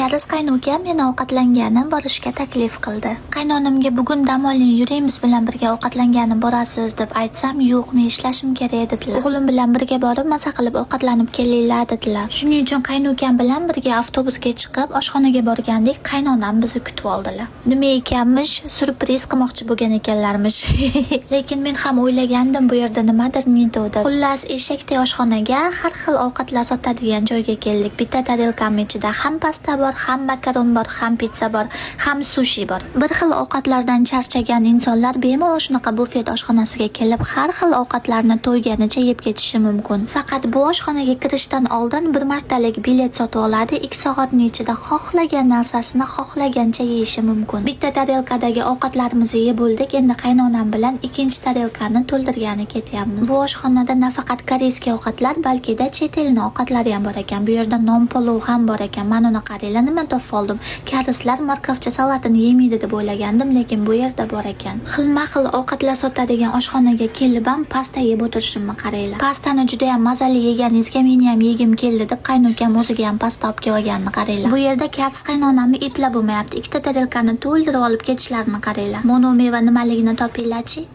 Kariz qaynukam meni ovqatlanganim borishga taklif qildi. Qaynonamga bugun dam oling, yuring biz bilan birga ovqatlanganim borasiz deb aytsam, yo'q, men ishlashim kerak dedilar. O'g'lim bilan birga borib maza qilib ovqatlanib kelinglar dedilar. Shuning uchun qaynukam bilan birga avtobusga chiqib oshxonaga borgandik, qaynonam bizni kutib oldilar. Nima ekanmish, surpriz qilmoqchi bo'lgan ekanlarmish. Lekin men ham o'ylagandim bu yerda nimadir nito'dir. Xullas, eshakday oshxonaga har xil ovqatlar sotadigan joyga keldik. Bitta tarelkam ichida ham pasta bor, ham makaron bor, ham pitsa bor, ham sushi bor. Bir xil ovqatlardan charchagan insonlar bemalol shunaqa bufet oshxonasiga kelib har xil ovqatlarni to'yganicha yeb ketishi mumkin. Faqat bu oshxonaga kirishdan oldin bir martalik bilet sotib oladi, 2 soatning ichida xohlagan narsasini xohlagancha yeyishi mumkin. Bitta tarelkadagi ovqatlarimizni yeb bo'ldik, endi qaynonam bilan ikkinchi tarelkani to'ldirgani ketyapmiz. Bu oshxonada nafaqat koreyskiy ovqatlar, balki-da chet elning ovqatlari ham bor ekan. Bu yerda non polov ham bor ekan. Men uni qaranglar, nima topib oldim. Karislar markavcha salatini yemaydi deb o'ylagandim, lekin bu yerda bor ekan. Xilma-xil ovqatlar sotadigan oshxonaga kelib ham pasta yeb o'tirishimni qaranglar. Pastani juda ham mazali yeganingizga meni ham yegim keldi deb qaynukam o'ziga ham pasta olib kelganini qaranglar. Bu yerda karis qaynonamni eplab bo'lmayapti. Ikkita tarelkani to'ldirib olib ketishlarini qaranglar. Mono meva nimaligini topinglarchi.